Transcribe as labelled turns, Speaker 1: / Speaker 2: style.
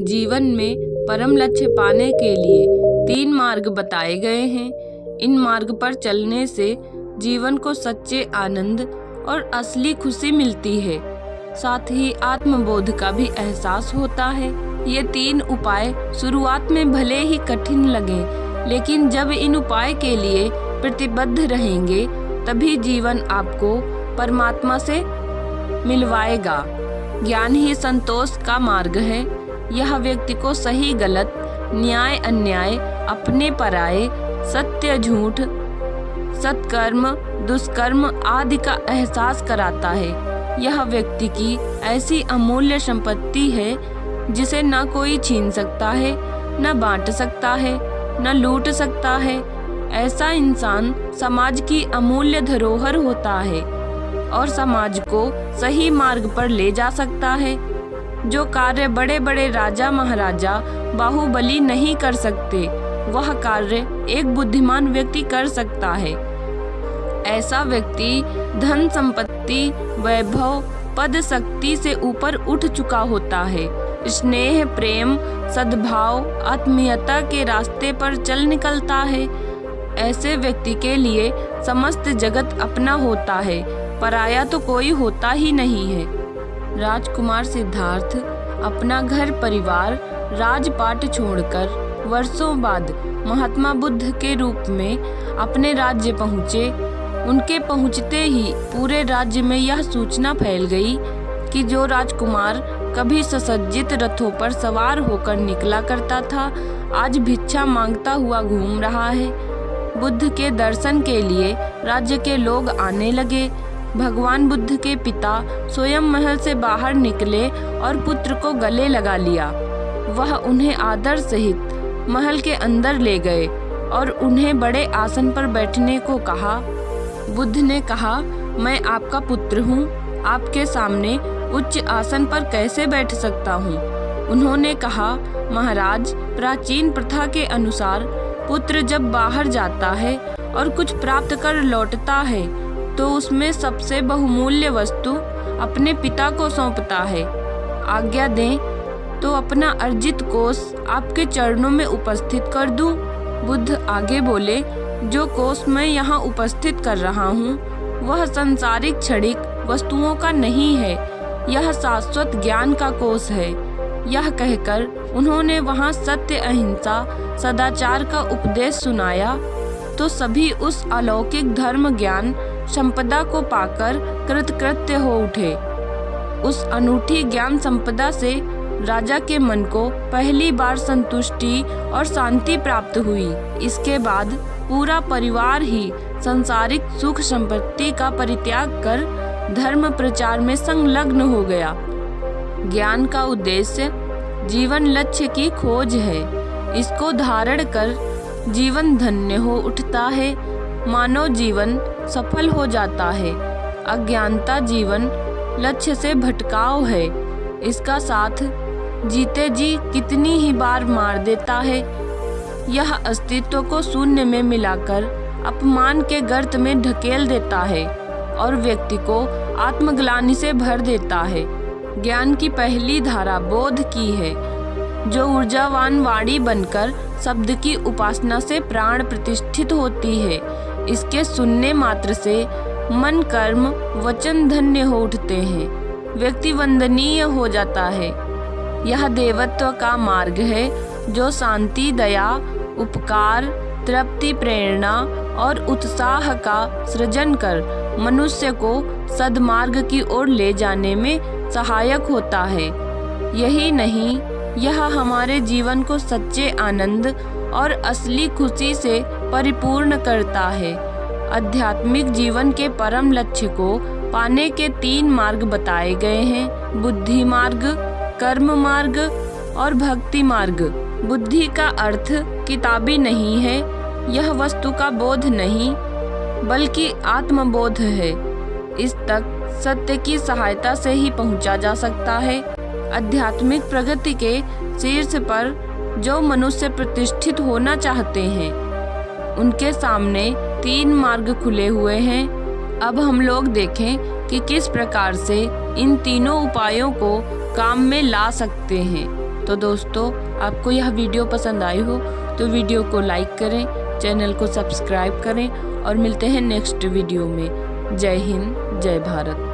Speaker 1: जीवन में परम लक्ष्य पाने के लिए 3 मार्ग बताए गए हैं। इन मार्ग पर चलने से जीवन को सच्चे आनंद और असली खुशी मिलती है। साथ ही आत्मबोध का भी एहसास होता है। ये 3 उपाय शुरुआत में भले ही कठिन लगें, लेकिन जब इन उपाय के लिए प्रतिबद्ध रहेंगे तभी जीवन आपको परमात्मा से मिलवाएगा। ज्ञान ही संतोष का मार्ग है। यह व्यक्ति को सही गलत, न्याय अन्याय, अपने पराये, सत्य झूठ, सत्कर्म दुष्कर्म आदि का एहसास कराता है। यह व्यक्ति की ऐसी अमूल्य संपत्ति है जिसे न कोई छीन सकता है, न बांट सकता है, न लूट सकता है। ऐसा इंसान समाज की अमूल्य धरोहर होता है और समाज को सही मार्ग पर ले जा सकता है। जो कार्य बड़े बड़े राजा महाराजा बाहुबली नहीं कर सकते, वह कार्य एक बुद्धिमान व्यक्ति कर सकता है। ऐसा व्यक्ति धन संपत्ति, वैभव, पद, शक्ति से ऊपर उठ चुका होता है। स्नेह, प्रेम, सद्भाव, आत्मीयता के रास्ते पर चल निकलता है। ऐसे व्यक्ति के लिए समस्त जगत अपना होता है, पराया तो कोई होता ही नहीं है। राजकुमार सिद्धार्थ अपना घर परिवार, राजपाट छोड़कर वर्षों बाद महात्मा बुद्ध के रूप में अपने राज्य पहुँचे। उनके पहुँचते ही पूरे राज्य में यह सूचना फैल गई कि जो राजकुमार कभी सुसज्जित रथों पर सवार होकर निकला करता था, आज भिक्षा मांगता हुआ घूम रहा है। बुद्ध के दर्शन के लिए राज्य के लोग आने लगे। भगवान बुद्ध के पिता स्वयं महल से बाहर निकले और पुत्र को गले लगा लिया। वह उन्हें आदर सहित महल के अंदर ले गए और उन्हें बड़े आसन पर बैठने को कहा। बुद्ध ने कहा, मैं आपका पुत्र हूँ, आपके सामने उच्च आसन पर कैसे बैठ सकता हूँ। उन्होंने कहा, महाराज, प्राचीन प्रथा के अनुसार पुत्र जब बाहर जाता है और कुछ प्राप्त कर लौटता है तो उसमें सबसे बहुमूल्य वस्तु अपने पिता को सौंपता है। आज्ञा दें तो अपना अर्जित कोष आपके चरणों में उपस्थित कर दूं। बुद्ध आगे बोले, जो कोष मैं यहाँ उपस्थित कर रहा हूँ वह सांसारिक क्षणिक वस्तुओं का नहीं है, यह शाश्वत ज्ञान का कोष है। यह कहकर उन्होंने वहाँ सत्य, अहिंसा, सदाचार का उपदेश सुनाया तो सभी उस अलौकिक धर्म ज्ञान संपदा को पाकर कृतकृत्य हो उठे। उस अनूठी ज्ञान संपदा से राजा के मन को पहली बार संतुष्टि और शांति प्राप्त हुई। इसके बाद पूरा परिवार ही सांसारिक सुख संपत्ति का परित्याग कर धर्म प्रचार में संलग्न हो गया। ज्ञान का उद्देश्य जीवन लक्ष्य की खोज है। इसको धारण कर जीवन धन्य हो उठता है, मानव जीवन सफल हो जाता है। अज्ञानता जीवन लक्ष्य से भटकाव है। इसका साथ जीते जी कितनी ही बार मार देता है। यह अस्तित्व को शून्य में मिलाकर अपमान के गर्त में ढकेल देता है और व्यक्ति को आत्मग्लानि से भर देता है। ज्ञान की पहली धारा बोध की है, जो ऊर्जावान वाणी बनकर शब्द की उपासना से प्राण प्रतिष्ठित होती है। इसके सुनने मात्र से मन, कर्म, वचन धन्य हो उठते हैं। व्यक्ति वंदनीय हो जाता है। यह देवत्व का मार्ग है जो शांति, दया, उपकार, तृप्ति, प्रेरणा और उत्साह का सृजन कर मनुष्य को सद्मार्ग की ओर ले जाने में सहायक होता है। यही नहीं, यह हमारे जीवन को सच्चे आनंद और असली खुशी से परिपूर्ण करता है। आध्यात्मिक जीवन के परम लक्ष्य को पाने के 3 मार्ग बताए गए हैं, बुद्धि मार्ग, कर्म मार्ग और भक्ति मार्ग। बुद्धि का अर्थ किताबी नहीं है, यह वस्तु का बोध नहीं बल्कि आत्मबोध है। इस तक सत्य की सहायता से ही पहुंचा जा सकता है। आध्यात्मिक प्रगति के शीर्ष पर जो मनुष्य प्रतिष्ठित होना चाहते हैं, उनके सामने 3 मार्ग खुले हुए हैं। अब हम लोग देखें कि किस प्रकार से इन तीनों उपायों को काम में ला सकते हैं। तो दोस्तों, आपको यह वीडियो पसंद आई हो तो वीडियो को लाइक करें, चैनल को सब्सक्राइब करें और मिलते हैं नेक्स्ट वीडियो में। जय हिंद, जय भारत।